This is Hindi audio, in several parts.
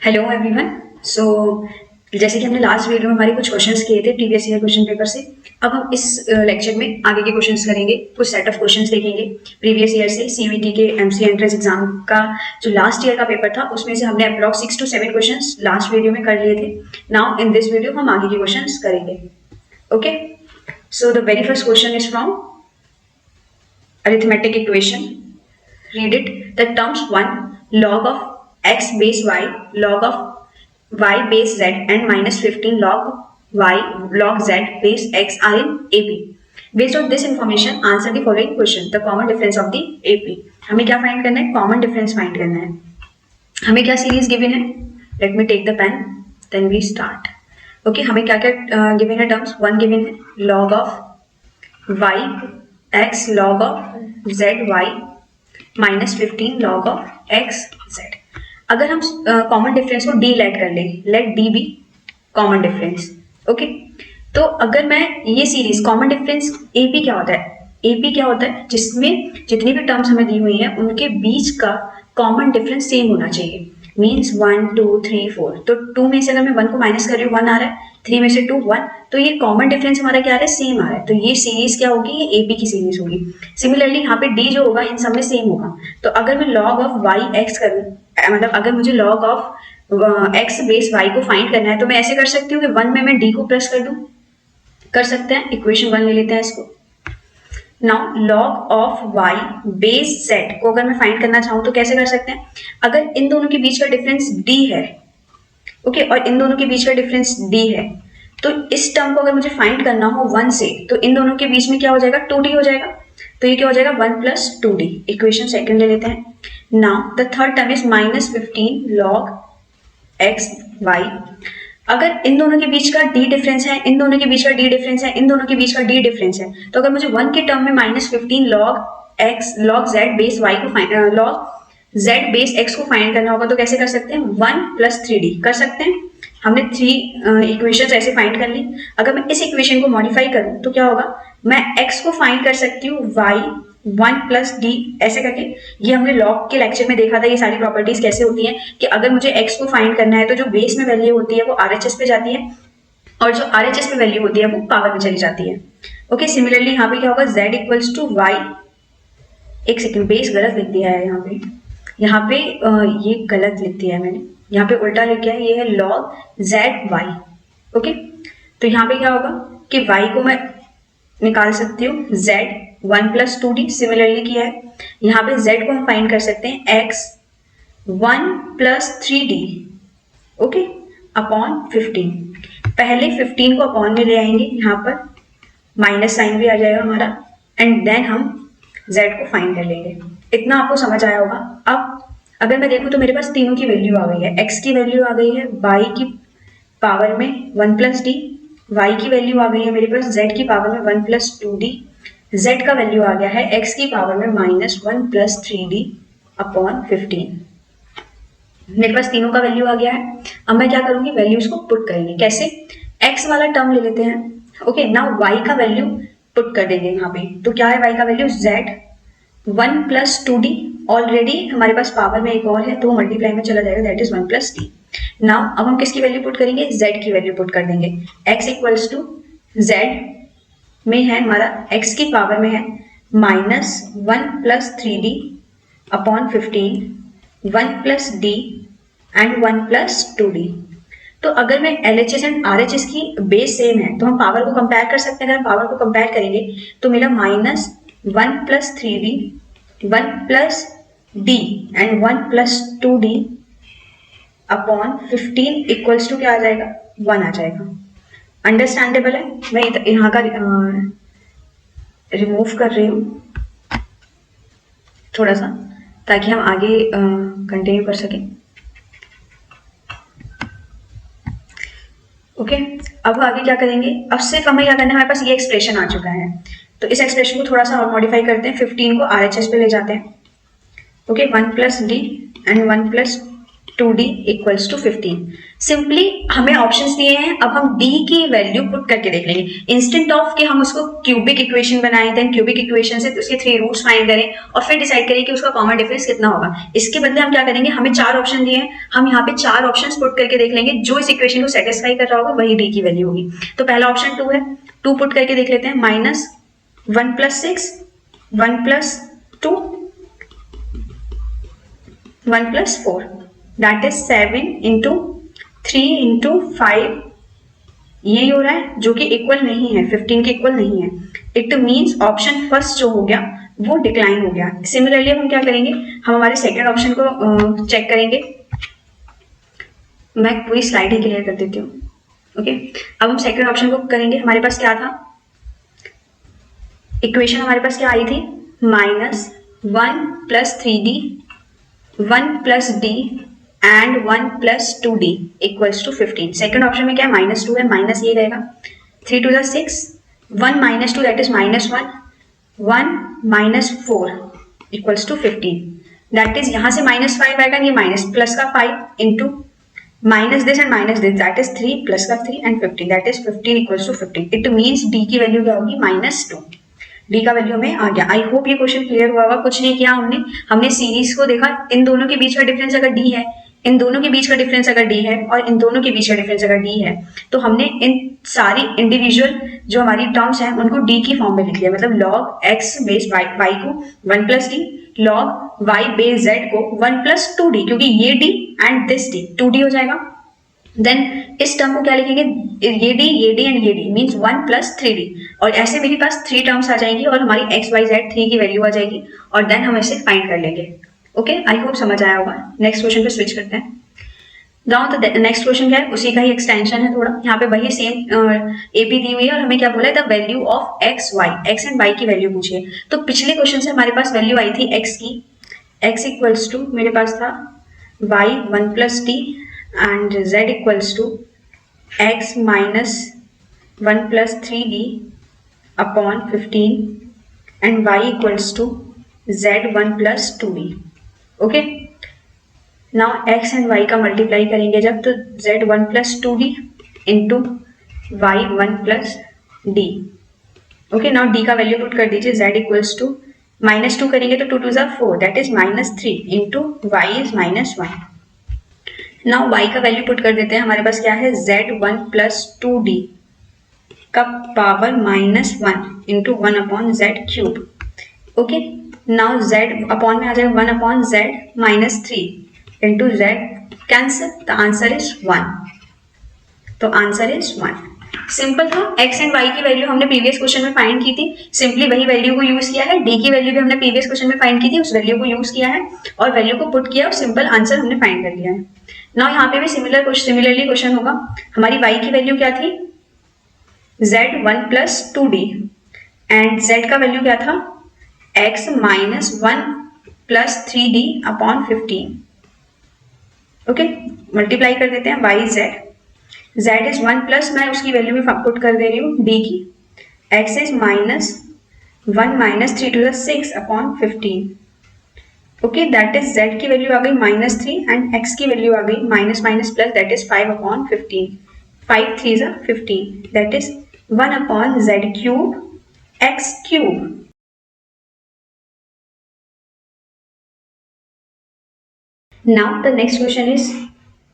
Hello everyone. सो जैसे कि हमने लास्ट वीडियो में हमारे कुछ क्वेश्चंस किए थे प्रीवियस ईयर क्वेश्चन पेपर से, अब हम इस लेक्चर में आगे के क्वेश्चंस करेंगे। कुछ सेट ऑफ क्वेश्चंस देखेंगे प्रीवियस ईयर से, सीयूईटी के एमसी एंट्रेंस एग्जाम का जो लास्ट ईयर का पेपर था उसमें से हमने approx 6 to 7 questions last video में कर लिए थे। नाउ इन दिस वीडियो हम आगे के क्वेश्चंस करेंगे। Okay, so the very first question is from arithmetic equation. Read it. The terms 1 log of x base y, log of y base z and minus 15 log y log z base x are in AP. Based on this information, answer the following question. The common difference of the AP. हमें क्या फाइंड करना है? कॉमन डिफरेंस फाइंड करना है। हमें क्या सीरीज गिवन है? Let me take the pen then we start. Okay, हमें क्या क्या गिवन है? टर्म्स 1 गिवन है log of y x log of z y minus 15 log of x z। अगर हम कॉमन डिफरेंस को डी लेट कर लें, let D be common difference. Okay, तो अगर मैं ये सीरीज कॉमन डिफरेंस एपी क्या होता है? एपी क्या होता है? जिसमें जितनी भी टर्म्स हमें दी हुई हैं उनके बीच का कॉमन डिफरेंस सेम होना चाहिए। मीन्स 1 2 3 4, तो 2 में से अगर मैं 1 को माइनस कर रही हूँ 1 आ रहा है, 3 में से 2 1, तो ये कॉमन डिफरेंस हमारा क्या आ रहा है? सेम आ रहा है। तो ये सीरीज क्या होगी? ये एपी की सीरीज होगी। सिमिलरली यहाँ पे डी जो होगा इन सब में सेम होगा। तो अगर मैं लॉग ऑफ वाई एक्स करूँ, मतलब अगर मुझे log of X base Y को फाइंड करना है तो मैं ऐसे कर सकती हूँ कि 1 में मैं डी को प्लस कर दूं। कर सकते हैं, इक्वेशन 1 ले लेते हैं इसको। Now log of Y base Z को अगर मैं फाइंड करना चाहूँ तो कैसे कर सकते हैं? अगर इन दोनों के बीच का डिफरेंस डी है, ओके, और इन दोनों के बीच का डिफरेंस डी है, तो इस टर्म को अगर मुझे फाइंड करना हो 1 से, तो इन दोनों के बीच में क्या हो जाएगा? 2d हो जाएगा। तो ये क्या हो जाएगा? 1 प्लस 2d। इक्वेशन सेकंड ले लेते हैं। Now the third term is minus 15 log X Y. अगर इन दोनों के बीच का डी डिफरेंस है, इन दोनों के बीच का डी डिफरेंस है, इन दोनों के बीच का डी डिफरेंस है, तो अगर मुझे 1 के टर्म में minus 15 log x log z base Y को find log z base x को फाइंड करना होगा तो कैसे कर सकते हैं? 1 प्लस 3d कर सकते हैं। हमने 3 इक्वेशंस ऐसे फाइंड कर ली। अगर मैं इस इक्वेशन को मॉडिफाई करूं तो क्या होगा? मैं x को फाइंड कर सकती हूँ y 1 प्लस डी ऐसे करके। ये हमने लॉग के लेक्चर में देखा था, ये सारी प्रॉपर्टीज कैसे होती हैं कि अगर मुझे x को फाइंड करना है तो जो बेस में वैल्यू होती है वो RHS पे जाती है और जो RHS पे वैल्यू होती है वो पावर में चली जाती है। ओके, सिमिलरली यहाँ पे क्या होगा? z इक्वल्स टू y, एक सेकेंड, बेस गलत लिख दिया है यहाँ पे ये गलत लिख दिया है मैंने, यहाँ पे उल्टा लिखा है, ये है log जेड वाई। ओके, तो यहाँ पे क्या होगा कि y को मैं निकाल सकती हूँ z 1 प्लस 2d, सिमिलरली किया है। यहाँ पे z को हम फाइंड कर सकते हैं x 1 plus 3d, okay, upon 15। पहले 15 को अपॉन में ले आएंगे, यहाँ पर माइनस साइन भी आ जाएगा हमारा, एंड देन हम z को फाइंड कर लेंगे। इतना आपको समझ आया होगा। अब अगर मैं देखूँ तो मेरे पास तीनों की वैल्यू आ गई है। x की वैल्यू आ गई है y की पावर में 1 प्लस डी, y की वैल्यू आ गई है मेरे पास z की पावर में 1 प्लस 2d, z का वैल्यू आ गया है x की पावर में माइनस 1 प्लस 3d अपॉन 15। मेरे पास तीनों का वैल्यू आ गया है। अब मैं क्या करूंगी? वैल्यूज को पुट करेंगे। कैसे? x वाला टर्म ले लेते हैं। ओके, नाउ y का वैल्यू पुट कर देंगे यहाँ पे। तो क्या है y का value? z 1 plus 2d, already हमारे पास पावर में एक और है तो मल्टीप्लाई में चला जाएगा, that is 1 plus d। Now अब हम किसकी वैल्यू पुट करेंगे? z की वैल्यू पुट कर देंगे। x इक्वल्स टू z में है हमारा, x की पावर में है minus 1 plus 3d upon 15, 1 plus d and 1 plus 2d। तो अगर मैं LHS एंड RHS की बेस सेम है तो हम पावर को कंपेयर कर सकते हैं। अगर हम पावर को कंपेयर करेंगे तो मेरा minus 1 plus 3d 1 plus d and 1 plus 2d upon 15 equals to क्या आ जाएगा? 1 आ जाएगा। अंडरस्टैंडेबल है? मैं यहाँ का रिमूव कर रही हूँ थोड़ा सा ताकि हम आगे कंटिन्यू कर सकें। ओके, अब आगे क्या करेंगे? अब सिर्फ हमें क्या करना है? हमारे पास ये एक्सप्रेशन आ चुका है तो इस एक्सप्रेशन को थोड़ा सा और मॉडिफाई करते हैं। 15 को RHS पे ले जाते हैं। Okay, 1 plus D and 1 plus 2d equals to 15। Simply हमें ऑप्शंस दिए हैं, अब हम d की वैल्यू पुट करके देख लेंगे इंस्टेंट ऑफ कि हम उसको क्यूबिक इक्वेशन बनाएं, देन क्यूबिक इक्वेशन से उसके 3 रूट्स फाइंड करें और फिर डिसाइड करें कि उसका कॉमन डिफरेंस कितना होगा। इसके बदले हम क्या करेंगे, हमें 4 ऑप्शन दिए हैं, हम यहाँ पे 4 ऑप्शंस पुट करके देख लेंगे, जो इस इक्वेशन को सेटिस्फाई कर रहा होगा वही d की वैल्यू होगी। तो पहला ऑप्शन 2 है, 2 पुट करके देख लेते हैं, माइनस 1 + 6 1 + 2 1 + 4 दैट इज 7 × 3 × 5, ये हो रहा है जो कि इक्वल नहीं है, 15 के इक्वल नहीं है। इट मीन्स ऑप्शन फर्स्ट जो हो गया वो डिक्लाइन हो गया। सिमिलरली हम क्या करेंगे, हम हमारे सेकेंड ऑप्शन को चेक करेंगे। मैं पूरी स्लाइड ही क्लियर कर देती हूँ। ओके, अब हम सेकेंड ऑप्शन को करेंगे। हमारे पास क्या था, इक्वेशन हमारे पास क्या आई थी, -1 + 3d 1 + d and 1 + 2d equals to 15। Second option में क्या है, -2 है, माइनस ये रहेगा, 3 × 2 = 6 1 - 2 that is -1 1 - 4 equals to 15। That is यहाँ से -5 आएगा, ये माइनस प्लस का 5 into minus this and minus this that is 3 plus का 3 and 15 that is 15 equals to 15। It means D की वैल्यू क्या होगी, -2। डी का वैल्यू हमें आ गया। आई होप ये क्वेश्चन क्लियर हुआ होगा। कुछ नहीं किया हमने सीरीज को देखा, इन दोनों के बीच का डिफरेंस अगर डी है, इन दोनों के बीच का डिफरेंस अगर डी है और इन दोनों के बीच का डिफरेंस अगर डी है, तो हमने इन सारी इंडिविजुअल जो हमारी टर्म्स हैं उनको डी की फॉर्म में लिख लिया। मतलब log x बेस y को 1 + d, log y base z को 1 + 2d, क्योंकि ये d and this d 2d हो जाएगा। देन इस टर्म को क्या लिखेंगे, ये d एंड ये d मीन्स 1 + 3d, और ऐसे मेरे पास 3 टर्म्स आ जाएंगी और हमारी x y z 3 की वैल्यू आ जाएगी और देन हम इसे फाइंड कर लेंगे। ओके, आई होप समझ आया होगा। नेक्स्ट क्वेश्चन पे स्विच करते हैं। नाउ तो नेक्स्ट क्वेश्चन क्या है, उसी का ही एक्सटेंशन है थोड़ा। यहाँ पे वही सेम एपी दी हुई है और हमें क्या बोला है, the value of X and Y की वैल्यू पूछी है। तो पिछले क्वेश्चन से हमारे पास वैल्यू आई थी एक्स की, x इक्वल्स टू मेरे पास था y 1 + d and z equals to x - 1 + 3d upon 15 and y equals to z 1 + 2d। Okay, now x and y का मल्टीप्लाई करेंगे जब, तो z 1 + 2d into y 1 + d। Okay, now d का वैल्यू पुट कर दीजिए, z इक्वल्स टू -2 करेंगे तो 2 × 2 = 4 that is -3 into y is -1। Now y का वैल्यू पुट कर देते हैं, हमारे पास क्या है, z 1 + 2d का power -1 into 1/z³। Okay, now z upon में आ जाएगा 1/z - 3 into z cancel, the answer is 1। तो आंसर इज 1। सिंपल था। x एंड y की वैल्यू हमने प्रीवियस क्वेश्चन में फाइंड की थी, सिंपली वही वैल्यू को यूज किया है। d की वैल्यू भी हमने प्रीवियस क्वेश्चन में फाइंड की थी, उस वैल्यू को यूज किया है और वैल्यू को पुट किया और सिंपल आंसर हमने फाइंड कर लिया है। नाउ यहाँ पे भी सिमिलरली क्वेश्चन होगा। हमारी y की वैल्यू क्या थी, z 1 + 2d एंड z का वैल्यू क्या था, x - 1 + 3d upon 15। Okay, multiply कर देते हैं y z इज 1 प्लस, मैं उसकी वैल्यू में पुट कर दे रही हूँ d की, x is -1 - 3 × 6 upon 15। Okay, that is z की वैल्यू आ गई -3 एंड x की वैल्यू आ गई plus that is 5/15। 5 × 3 = 15 that is 1/z³ x³। Now the next question is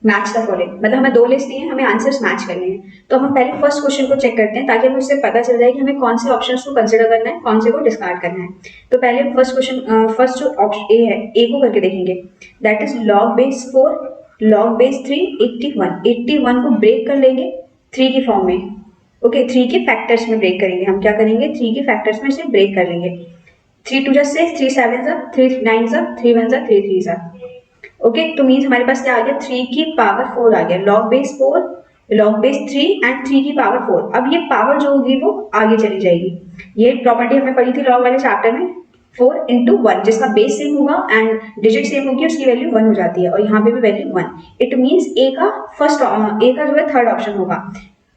match the following. मतलब हमें 2 लिस्ट दी हैं, हमें आंसर्स मैच करने हैं। तो हम पहले फर्स्ट क्वेश्चन को चेक करते हैं ताकि हमें उससे पता चल जाए कि हमें कौन से ऑप्शंस को कंसिडर करना है, कौन से को डिस्कार्ड करना है। तो पहले फर्स्ट जो ऑप्शन ए है, ए को करके देखेंगे। That is log base 4 log base 3 81 को ब्रेक कर लेंगे 3 की फॉर्म में। ओके, 3 के फैक्टर्स में ब्रेक करेंगे। हम क्या करेंगे, 3 के फैक्टर्स में से ब्रेक कर लेंगे। 3 × 2 = 6 3 7 = 3 9 = 3 1 = 3 3 = ओके, तो मीन्स हमारे पास क्या आ गया, 3 की पावर 4 आ गया। log base 4 log base 3 and 3 की पावर 4। अब ये पावर जो होगी वो आगे चली जाएगी। ये प्रॉपर्टी हमने पढ़ी थी लॉग वाले चैप्टर में, 4 × 1 जिसका बेस सेम होगा एंड डिजिट सेम होगी, उसकी वैल्यू 1 हो जाती है और यहाँ पे भी वैल्यू 1। इट मीन्स ए का जो है थर्ड ऑप्शन होगा।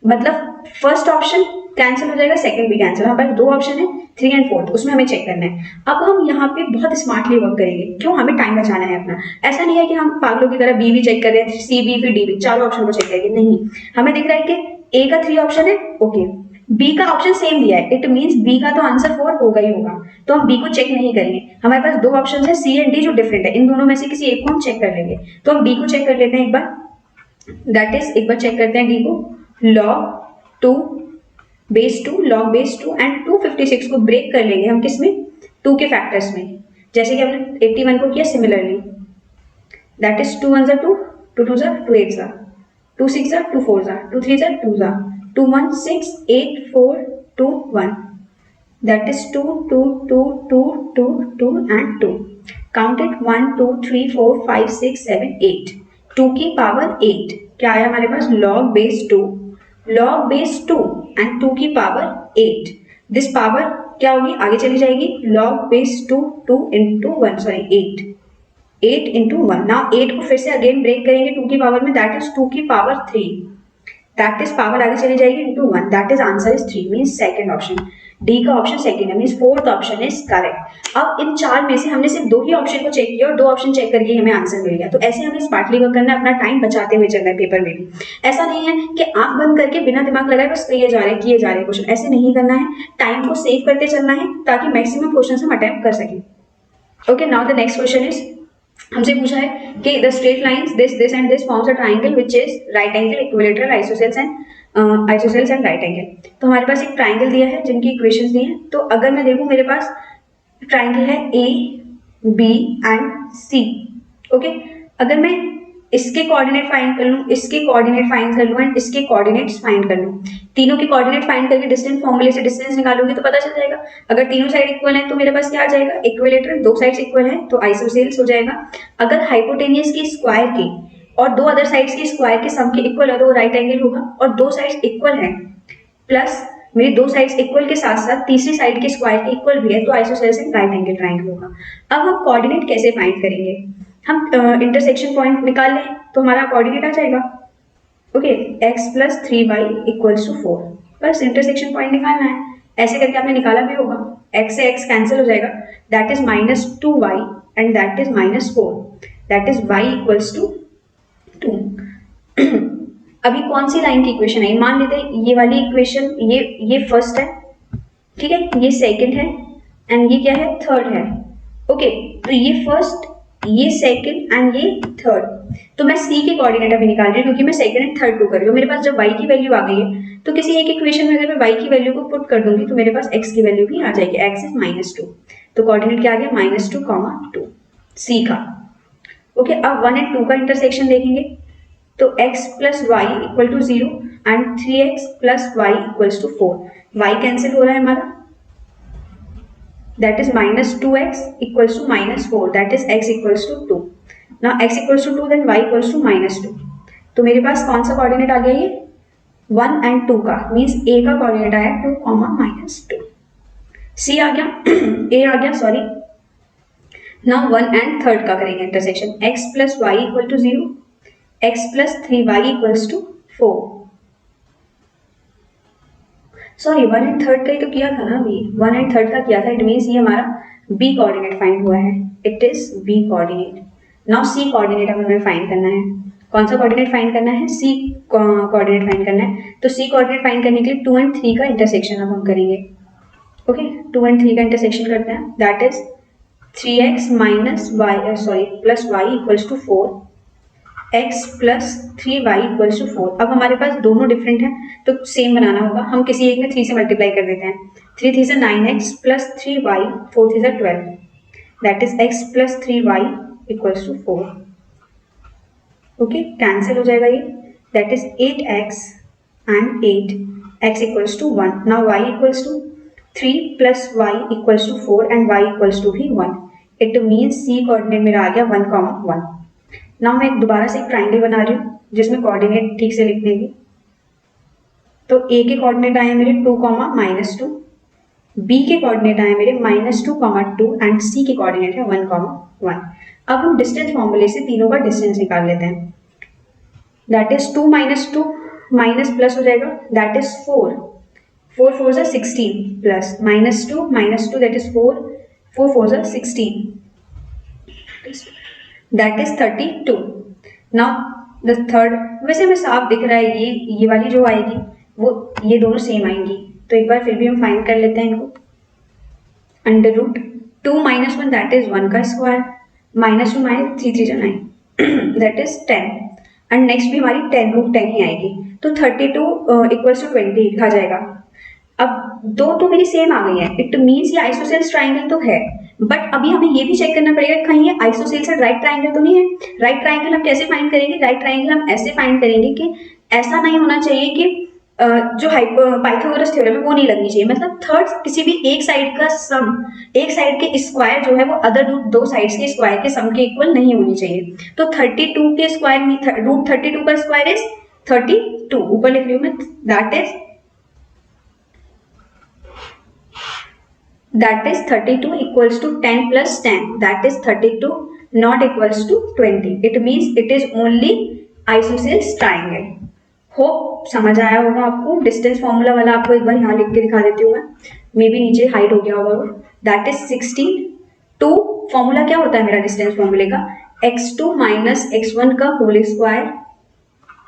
मतलब फर्स्ट ऑप्शन कैंसिल हो जाएगा, सेकंड भी कैंसिल। हमारे पास दो ऑप्शन है 3 एंड 4, उसमें हमें चेक करना है। अब हम यहाँ पे बहुत स्मार्टली वर्क करेंगे, क्यों, हमें टाइम बचाना है अपना। ऐसा नहीं है कि हम पागलों की तरह बी भी चेक कर रहे हैं, सी बी फिर डी बी, चारों ऑप्शन को चेक करेंगे, नहीं। हमें दिख रहा है कि ए का 3 ऑप्शन है, ओके, बी का ऑप्शन सेम दिया है, इट मींस बी का तो आंसर 4 होगा ही होगा, तो हम बी को चेक नहीं करेंगे। हमारे पास दो ऑप्शन है सी एंड डी जो डिफरेंट है, इन दोनों में से किसी एक को हम चेक कर लेंगे। तो हम डी को चेक कर लेते हैं एक बार, दैट इज एक बार चेक करते हैं डी को, log 2 base 2 log base 2 and 256 को ब्रेक कर लेंगे हम किसमें, 2 के फैक्टर्स में, जैसे कि हमने 81 को किया similarly, that is 2 1 2, 2 2 2 8 2 6 2 4 2 3 2 2 1 6 8 4 2 1, that is 2 2 2 2 2 2 and 2. Count it 1 2 3 4 5 6 7 8, 2 की पावर 8 क्या आया हमारे पास, log base 2, log base 2 and 2 की पावर 8, दिस पावर क्या होगी, आगे चली जाएगी, log base 2 2 into 1 sorry 8 into 1। Now 8 को फिर से अगेन ब्रेक करेंगे 2 की पावर में, दैट इज 2 की पावर 3, दैट इज पावर आगे चली जाएगी into 1, that is answer is 3, means second option, D का ऑप्शन सेकंड है, means fourth option is correct. अब इन चार में से हमने सिर्फ दो ही ऑप्शन को चेक किया और दो ऑप्शन चेक करके हमें आंसर मिल गया। तो ऐसे हमें स्मार्टली वर्क करना है, अपना टाइम बचाते हुए चलना है पेपर में भी। ऐसा नहीं है कि आंख बंद करके बिना दिमाग लगाए बस किए जा रहे क्वेश्चन, ऐसे नहीं करना है, टाइम को सेव करते चलना है ताकि मैक्सिमम क्वेश्चन हम अटेम्प्ट कर सकें। Okay, now the next question is, हमसे पूछा है कि the straight lines this and this forms a triangle which is right angle equilateral isosceles and right angle. तो हमारे पास एक ट्राइंगल दिया है जिनकी इक्वेशंस दी हैं। तो अगर मैं देखूं मेरे पास ट्राइंगल है A B and C, okay, अगर मैं इसके कोऑर्डिनेट फाइंड कर लूं, इसके कोऑर्डिनेट फाइंड कर लूं एंड इसके कोऑर्डिनेट्स फाइंड कर लूं, तीनों के कोऑर्डिनेट फाइंड करके डिस्टेंस फॉर्मूले से डिस्टेंस निकालूंगी तो पता चल जाएगा। अगर तीनों साइड इक्वल है तो मेरे पास क्या आ जाएगा, इक्विलेटरल, दो साइड्स इक्वल है तो आइसोसेल्स हो जाएगा। अगर हाइपोटेनियस की स्क्वायर के और दो अदर साइड्स की स्क्वायर के सम के इक्वल है तो वो राइट एंगल होगा, और दो साइड्स इक्वल है प्लस मेरी दो साइड्स इक्वल के साथ साथ तीसरी साइड के स्क्वायर के इक्वल भी है तो isosceles and right angle triangle होगा। अब हम कोऑर्डिनेट कैसे फाइंड करेंगे, हम इंटरसेक्शन पॉइंट निकाल लें तो हमारा कोऑर्डिनेट आ जाएगा, okay, x plus 3y equals to 4, बस इंटरसेक्शन पॉइंट निकालना है। ऐसे करके आपने निकाला भी होगा, x से x कैंसिल हो जाएगा, that is -2y and that is -4, that is y equals to 2। अभी कौन सी लाइन की इक्वेशन है, मान लेते हैं ये वाली इक्वेशन, ये फर्स्ट है, ठीक है, ये सेकंड है एंड ये क्या है, थर्ड है, ओके। तो ये फर्स्ट, ये सेकंड एंड ये थर्ड, तो मैं c के कोऑर्डिनेट अभी निकाल रही हूँ क्योंकि मैं सेकंड एंड थर्ड को कर रही हूँ। मेरे पास जब y की वैल्यू आ गई है तो किसी एक इक्वेशन में अगर मैं y की वैल्यू को पुट कर दूंगी तो मेरे पास x की वैल्यू भी आ जाएगी, x इज -2, तो कोऑर्डिनेट क्या आ गया, -2, 2 c का, ओके। अब 1 एंड 2 का इंटरसेक्शन देखेंगे तो x plus Y equal to 0 and 3x plus Y equals to 4, y cancel हो रहा है हमारा, that is -2x equals to -4, that is x equals to 2. Now x equals to 2 then y equals to -2. तो मेरे पास कौन सा कोऑर्डिनेट आ गया, ये 1 एंड 2 का, मींस a का कोऑर्डिनेट आया 2, -2, c आ गया a आ गया, सॉरी। नाउ 1 एंड थर्ड का करेंगे intersection, x plus Y equal to 0, x plus 3y equals to 4, sorry 1 and third का ही तो किया था ना, अभी 1 एंड थर्ड का किया था, इट मींस ये हमारा b कोऑर्डिनेट फाइंड हुआ है, it is b coordinate. Now c coordinate अब हमें फाइंड करना है, कौन सा कोऑर्डिनेट फाइंड करना है, c कोऑर्डिनेट फाइंड करना है। तो c कोऑर्डिनेट फाइंड करने के लिए 2 एंड 3 का इंटरसेक्शन अब हम करेंगे, ओके, 2 एंड 3 का इंटरसेक्शन करते हैं, that is 3x minus Y sorry plus Y equals to 4, x plus 3y equals to 4। अब हमारे पास दोनों डिफरेंट हैं तो सेम बनाना होगा, हम किसी एक में 3 से मल्टीप्लाई कर देते हैं, 3 3 से 9x प्लस 3y, 4 3 से 12, that is x plus 3y equals to 4, okay, cancel हो जाएगा ये, that is 8x and 8, x equals to 1। Now y equals to 3 plus y equals to 4 and y equals to भी 1, इट मीन्स c कोऑर्डिनेट मेरा आ गया 1, 1। नाउ मैं दोबारा से एक ट्राइंगल बना रही हूँ जिसमें कोऑर्डिनेट ठीक से लिख लेंगे। तो a के कोऑर्डिनेट आए मेरे 2, -2, b के कोऑर्डिनेट आए मेरे -2, 2 एंड c के कोऑर्डिनेट है 1, 1। अब हम डिस्टेंस फॉर्मूले से तीनों का डिस्टेंस निकाल लेते हैं, दैट इज 2 - 2 माइनस प्लस हो जाएगा, दैट इज 4, 4 4 जा 16 प्लस -2 दैट इज 4, 4 4 जा 16 that is 32. Now the third, वैसे में साफ दिख रहा है ये वाली जो आएगी वो ये दोनों सेम आएंगी, तो एक बार फिर भी हम फाइंड कर लेते हैं इनको. अंडर रूट 2 - 1 दैट इज 1 का square, -2 - 3 3 9 that is 10, and next भी हमारी 10 रूट 10 ही आएगी, तो 32 इक्वल्स टू 20 लिखा जाएगा. अब दो तो मेरी सेम आ गई है, इट मीन्स ये आइसोसेल्स ट्राइंगल तो है, बट अभी हमें ये भी चेक करना पड़ेगा कहीं ये आइसोसेल्स और राइट ट्राइंगल तो नहीं है. राइट ट्राइंगल हम कैसे फाइंड करेंगे? राइट ट्राइंगल हम ऐसे फाइंड करेंगे कि ऐसा नहीं होना चाहिए कि जो पाइथागोरस थ्योरम है वो नहीं लगनी चाहिए, मतलब थर्ड किसी भी एक साइड का सम, एक साइड के स्क्वायर जो है वो अदर दो साइड्स के स्क्वायर के सम के इक्वल नहीं होनी चाहिए. तो 32 के स्क्वायर में रूट 32 का स्क्वायर इज 32, ऊपर लिख रही हूं मैं, that is 32 equals to 10 plus 10, that is 32 not equals to 20. It means it is only isosceles triangle. Hope समझ आया होगा आपको. डिस्टेंस फॉर्मूला वाला आपको एक बार यहाँ लिख के दिखा देती हूँ मैं, मे बी नीचे हाइड हो गया होगा वो. दैट इज 16 2, फॉर्मूला क्या होता है मेरा डिस्टेंस फॉर्मूले का? x2 माइनस x1 का whole square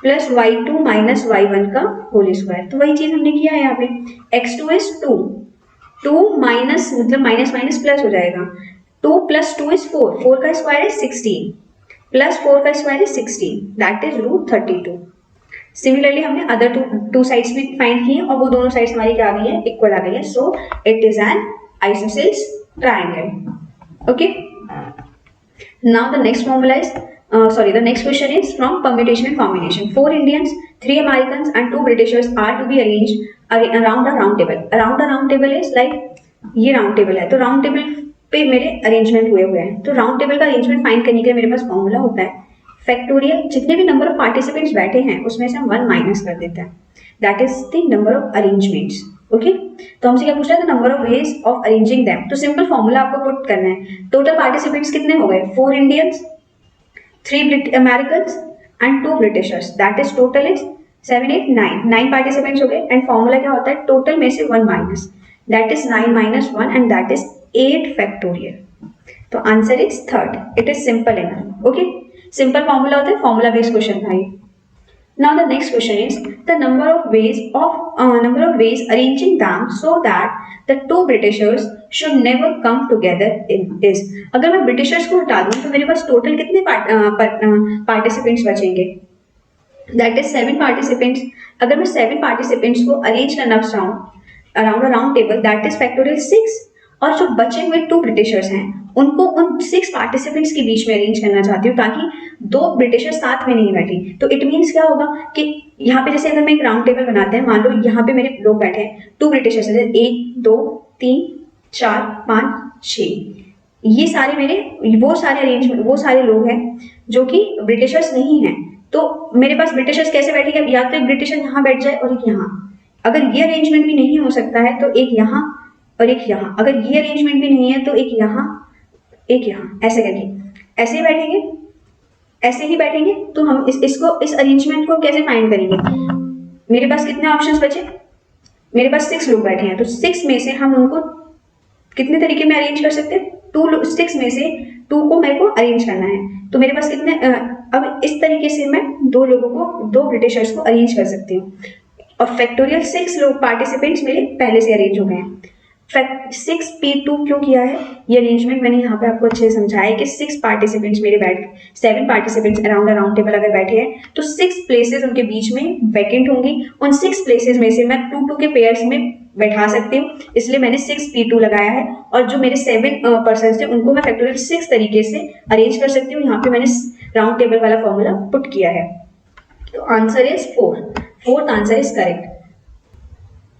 plus y2 minus y1 का होल स्क्वायर. तो वही चीज हमने किया है यहाँ पे. x2 इज 2 माइनस मतलब माइनस माइनस प्लस हो जाएगा, 2 प्लस 2 इज 4, 4 का स्क्वायर इज 16 प्लस 4 का square is 16 that is root 32. Similarly हमने अदर टू साइड्स भी फाइंड किए और वो दोनों साइड्स हमारी क्या आ गई है? इक्वल आ गई है. So it is an isosceles triangle. Okay, now the next formula is the next question is from permutation and combination. 4 Indians, 3 Americans and 2 Britishers are to be arranged around a round table. Around a round table is like ये राउंड टेबल है, तो राउंड टेबल पे मेरे अरेंजमेंट हुए हैं. तो राउंड टेबल का अरेंजमेंट फाइंड करने के लिए मेरे पास फॉर्मूला होता है फैक्टोरियल. जितने भी नंबर ऑफ पार्टिसिपेंट्स बैठे हैं उसमें से हम 1 माइनस कर देते हैं, that is the number of arrangements. Okay, तो हमसे क्या पूछ रहा है? The number of ways of arranging them. तो सिंपल फॉर्मूला आपको पुट करना है. टोटल पार्टिसिपेंट्स कितने हो गए? 4 Indians, 3 Americans and 2 Britishers, that is total is 7 8 9 participants हो गए. एंड फॉर्मूला क्या होता है? टोटल में से 1 minus, that is 9 minus 1 and that is 8 factorial. तो answer is third. It is simple enough. Okay, simple formula होता है, फॉर्मूला बेस्ड क्वेश्चन था ये. Now the next question is the number of ways arranging them so that the 2 Britishers should never come together is. अगर मैं ब्रिटिशर्स को हटा दूं तो मेरे पास टोटल कितने पार्टिसिपेंट्स बचेंगे? That is 7 participants. अगर मैं 7 पार्टिसिपेंट्स को अरेंज करना चाहूँ around a round table, that is factorial 6, और जो बचे हुए 2 ब्रिटिशर्स हैं उनको उन 6 पार्टिसिपेंट्स के बीच में अरेंज करना चाहती हूँ ताकि 2 ब्रिटिशर्स साथ में नहीं बैठी. तो इट मीन्स क्या होगा कि यहाँ पे जैसे अगर मैं एक राउंड टेबल बनाते हैं, मान लो यहाँ पे मेरे लोग बैठे हैं 2 ब्रिटिशर्स, 1 2 3 4 5 6, ये सारे मेरे वो सारे लोग हैं जो कि ब्रिटिशर्स नहीं हैं. तो मेरे पास ब्रिटिशर्स कैसे बैठेंगे? या तो एक ब्रिटिशर यहाँ बैठ जाए और एक यहाँ. अगर ये अरेंजमेंट भी नहीं हो सकता है तो एक यहाँ और एक यहाँ. अगर ये अरेंजमेंट भी नहीं है तो एक यहाँ एक यहाँ, ऐसे करके ऐसे ही बैठेंगे, ऐसे ही बैठेंगे. तो हम इस अरेंजमेंट को कैसे फाइंड करेंगे? मेरे पास कितने ऑप्शंस बचे? मेरे पास 6 लोग बैठे हैं, तो 6 में से हम उनको कितने तरीके में अरेंज कर सकते हैं? 6 में से 2 को मेरे को अरेंज करना है. तो मेरे पास कितने अब इस तरीके से मैं 2 लोगों को 2 ब्रिटिशर्स को अरेंज कर सकती हूँ. और फैक्टोरियल 6 लोग पार्टिसिपेंट्स मेरे पहले से अरेंज हो गए हैं. 6p2 क्यों किया है? ये अरेंजमेंट मैंने यहाँ पे आपको अच्छे से समझाया है कि 6 पार्टिसिपेंट्स मेरे 7 पार्टिसिपेंट्स अराउंड अ राउंड टेबल अगर बैठे हैं तो 6 प्लेसेस उनके बीच में वैकेंट होंगी. उन 6 प्लेसेस में से मैं 2 के पेयर्स में बैठा सकती हूँ, इसलिए मैंने 6p2 लगाया है. और जो मेरे 7 पर्सन थे उनको मैं फैक्टोरियल 6 तरीके से अरेंज कर सकती हूँ. यहाँ पे मैंने राउंड टेबल वाला फॉर्मूला पुट किया है. तो answer is 4. Fourth answer is correct.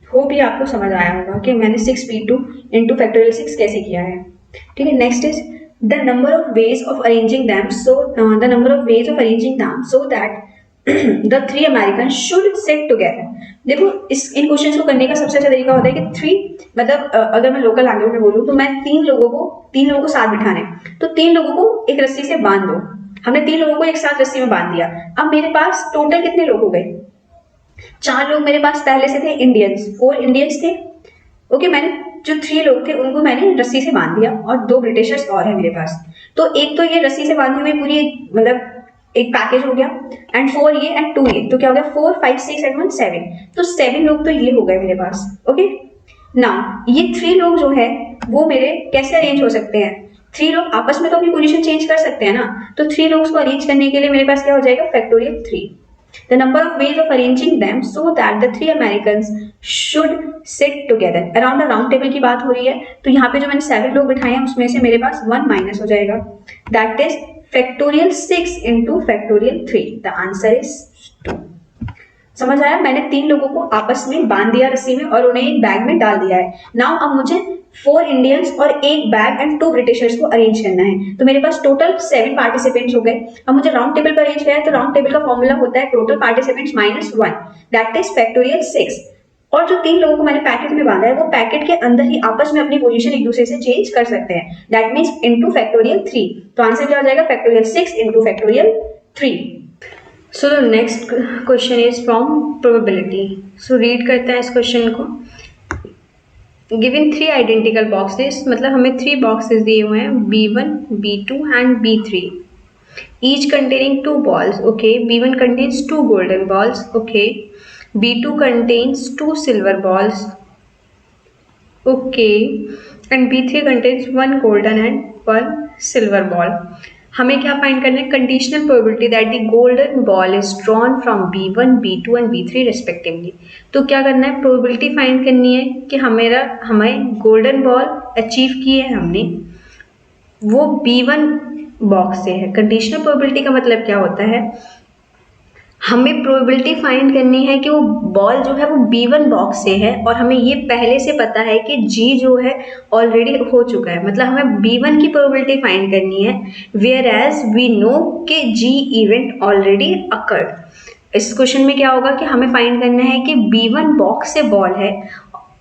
Hope ये आपको समझ आया होगा कि मैंने 6p2 इंटू फैक्टोरियल 6 कैसे किया है. ठीक है, next is the number of ways of arranging them so that the 3 American should set together. देखो इन क्वेश्चंस को करने का सबसे अच्छा तरीका होता है कि 3 मतलब अगर मैं लोकल लैंग्वेज में बोलूँ तो मैं 3 लोगों को साथ बिठाने, तो 3 लोगों को एक रस्सी से बांध दो. हमने 3 लोगों को एक साथ रस्सी में बांध दिया. अब मेरे पास टोटल कितने लोग हो गए? 4 लोग मेरे पास पहले से थे इंडियंस, 4 इंडियंस थे। ओके, मैंने जो 3 लोग थे उनको मैंने रस्सी से बांध दिया और 2 ब्रिटिशर्स और है मेरे पास। तो एक तो ये रस्सी से बांधी हुई पूरी मतलब एक पैकेज हो गया, एंड 4 ये एंड 2 ये, तो क्या हो गया 4 5 6 एंड 1 7। तो 7 लोग तो ये हो गए मेरे पास। ओके, नाउ ये 3 लोग जो है वो मेरे कैसे अरेंज हो सकते हैं? 3 लोग आपस में तो अपनी पोजीशन चेंज कर सकते हैं ना, तो 3 लोग को अरेंज करने के लिए मेरे पास क्या हो जाएगा factorial 3। The number of ways of arranging them so that the 3 Americans should sit together. Around the round table की बात हो रही है, तो यहाँ पे जो मैंने 7 लोग बिठाए हैं उसमें से मेरे पास 1 माइनस हो जाएगा, that is factorial 6 into factorial 3. The answer is 2. समझ आया? मैंने 3 लोगों को आपस में बांध दिया रस्सी में और उन्हें एक बैग में डाल दिया है। नाउ अब मुझे 4 इंडियंस और एक बैग एंड 2 ब्रिटिशर्स को अरेंज करना है, तो मेरे पास टोटल 7 पार्टिसिपेंट्स हो गए। अब मुझे राउंड टेबल पर अरेंज करना है, तो राउंड टेबल का फॉर्मूला होता है total participants minus 1, that is factorial 6। और जो 3 लोगों को मैंने पैकेट में बांधा है वो पैकेट के अंदर ही आपस में अपनी पोजीशन एक दूसरे से चेंज कर सकते हैं, दैट मीन्स इनटू फैक्टोरियल 3। तो आंसर क्या हो जाएगा factorial 6 into factorial 3। So the next question is from probability. So read करते हैं इस क्वेश्चन को। Given 3 identical boxes, मतलब हमें 3 boxes दिए हुए हैं B1, B2 and B3. Each containing 2 balls. Okay, B1 contains 2 golden balls. Okay, B2 contains 2 silver balls. Okay, and B3 contains 1 golden and 1 silver ball. हमें क्या फाइंड करना है? Conditional probability that the golden ball is drawn from B1, B2 and B3 respectively. तो क्या करना है? प्रोबेबिलिटी फाइंड करनी है कि हमें गोल्डन बॉल अचीव किए हैं हमने, वो B1 बॉक्स से है। कंडीशनल प्रोबेबिलिटी का मतलब क्या होता है? हमें प्रोबेबिलिटी फाइंड करनी है कि वो बॉल जो है वो B1 बॉक्स से है, और हमें ये पहले से पता है कि G जो है ऑलरेडी हो चुका है, मतलब हमें B1 की प्रोबेबिलिटी फाइंड करनी है, वेयर एज वी नो कि G इवेंट ऑलरेडी अकर्ड। इस क्वेश्चन में क्या होगा कि हमें फाइंड करना है कि B1 बॉक्स से बॉल है,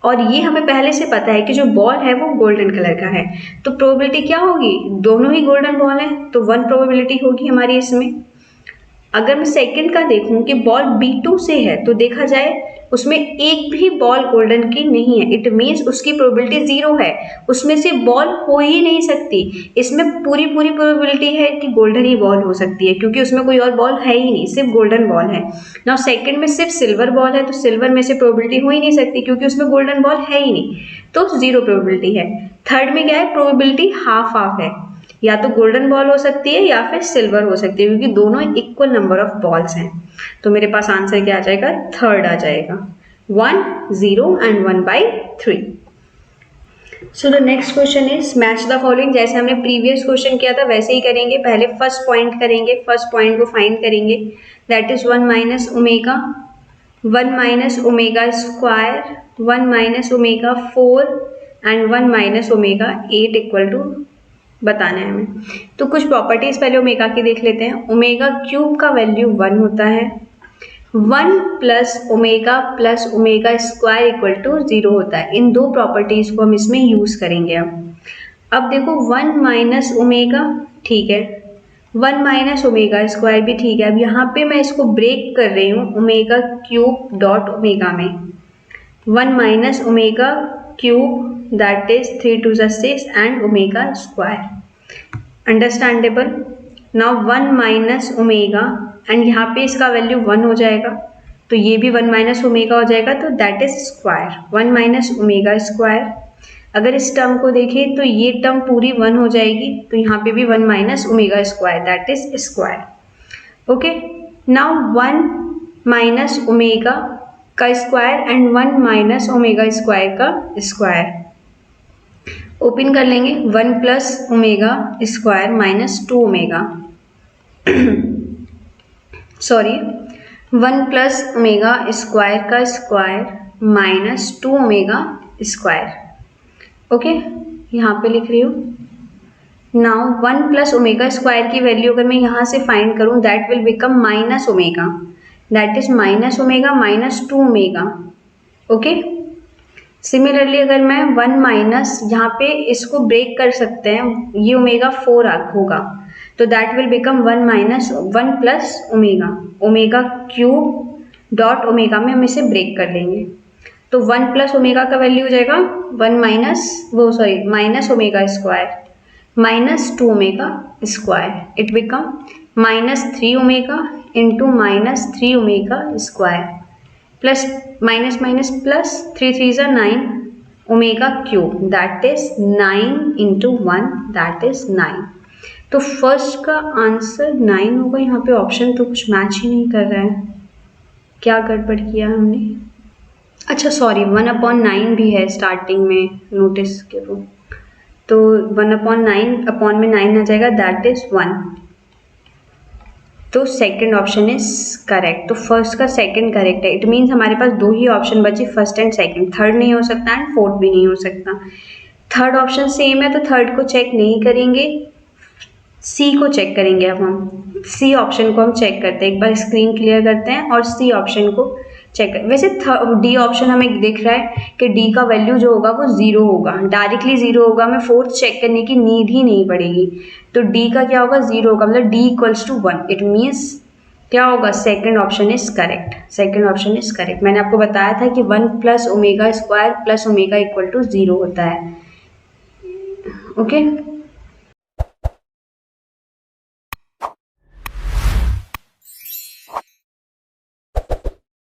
और ये हमें पहले से पता है कि जो बॉल है वो गोल्डन कलर का है, तो प्रोबेबिलिटी क्या होगी? दोनों ही गोल्डन बॉल है, तो 1 प्रोबेबिलिटी होगी हमारी इसमें। अगर मैं सेकंड का देखूं कि बॉल B2 से है, तो देखा जाए उसमें एक भी बॉल गोल्डन की नहीं है, इट मीन्स उसकी प्रोबेबिलिटी 0 है, उसमें से बॉल हो ही नहीं सकती। इसमें पूरी प्रोबेबिलिटी है कि गोल्डन ही बॉल हो सकती है, क्योंकि उसमें कोई और बॉल है ही नहीं, सिर्फ गोल्डन बॉल है। नाउ सेकंड में सिर्फ सिल्वर बॉल है, तो सिल्वर में से प्रोबेबिलिटी हो ही नहीं सकती क्योंकि उसमें गोल्डन बॉल है ही नहीं, तो 0 प्रोबेबिलिटी है। थर्ड में क्या है? प्रोबेबिलिटी हाफ हाफ है, या तो गोल्डन बॉल हो सकती है या फिर सिल्वर हो सकती है, क्योंकि दोनों इक्वल नंबर ऑफ बॉल्स हैं। तो मेरे पास आंसर क्या आ जाएगा? थर्ड आ जाएगा, 1 0 and 1/3। So the next question is match the following. जैसे हमने प्रीवियस क्वेश्चन किया था वैसे ही करेंगे, पहले फर्स्ट पॉइंट करेंगे, फर्स्ट पॉइंट को फाइंड करेंगे, that is 1 minus omega, 1 minus omega square, 1 minus omega 4 and 1 minus omega 8 equal to बताना है हमें। तो कुछ प्रॉपर्टीज पहले ओमेगा की देख लेते हैं। ओमेगा क्यूब का वैल्यू 1 होता है, 1 plus omega square equal to 0 होता है। इन 2 प्रॉपर्टीज को हम इसमें यूज करेंगे। अब देखो 1 माइनस ओमेगा, ठीक है, 1 माइनस ओमेगा स्क्वायर भी ठीक है। अब यहाँ पे मैं इसको ब्रेक कर रही हूँ ओमेगा क्यूब डॉट ओमेगा में, 1 minus omega cube that is 3 to the 6 and omega square, understandable। now 1 minus omega and यहाँ पे इसका वैल्यू 1 हो जाएगा, तो ये भी 1 माइनस ओमेगा हो जाएगा, तो that is square, 1 minus omega square. अगर इस टर्म को देखें तो ये टर्म पूरी 1 हो जाएगी, तो यहाँ पे भी 1 minus omega square, that is square. Okay, now 1 minus omega का square and 1 minus omega square का स्क्वायर ओपन कर लेंगे, 1 plus omega square minus 2 omega sorry 1 plus omega square का square minus 2 omega square. Okay, यहाँ पे लिख रही हूँ। नाउ 1 प्लस ओमेगा स्क्वायर की वैल्यू अगर मैं यहाँ से फाइंड करूँ, that will become minus omega, that is minus omega minus 2 omega. Okay, similarly अगर मैं 1 माइनस यहाँ पे इसको ब्रेक कर सकते हैं, ये ओमेगा 4 होगा, तो that will become 1 minus 1 plus omega, omega cube dot omega में हम इसे ब्रेक कर देंगे। तो 1 प्लस ओमेगा का वैल्यू हो जाएगा 1 minus omega square minus 2 omega square. It become minus 3 omega into minus 3 omega square plus minus minus plus 3 3 ज़ा 9 omega cube that is 9 into 1 that is 9। तो फर्स्ट का आंसर 9 होगा। यहाँ पे ऑप्शन तो कुछ मैच ही नहीं कर रहा है, क्या गड़बड़ किया हमने। अच्छा सॉरी 1/9 भी है स्टार्टिंग में, नोटिस करो। तो 1/9 अपॉन में 9 आ जाएगा दैट इज 1। तो सेकंड ऑप्शन इज करेक्ट। तो फर्स्ट का सेकंड करेक्ट है। इट मीन्स हमारे पास दो ही ऑप्शन बचे, फर्स्ट एंड सेकंड। थर्ड नहीं हो सकता एंड फोर्थ भी नहीं हो सकता। थर्ड ऑप्शन सेम है तो थर्ड को चेक नहीं करेंगे, सी को चेक करेंगे। अब हम सी ऑप्शन को हम चेक करते हैं, एक बार स्क्रीन क्लियर करते हैं और सी ऑप्शन को चेक कर। वैसे डी ऑप्शन हमें दिख रहा है कि डी का वैल्यू जो होगा वो 0 होगा, डायरेक्टली 0 होगा, हमें फोर्थ चेक करने की नीड ही नहीं पड़ेगी। तो डी का क्या होगा 0 होगा, मतलब D equals to 1। It means क्या होगा, second option is correct. Second option is correct. मैंने आपको बताया था कि 1 plus omega square plus omega equal to 0 होता है। ओके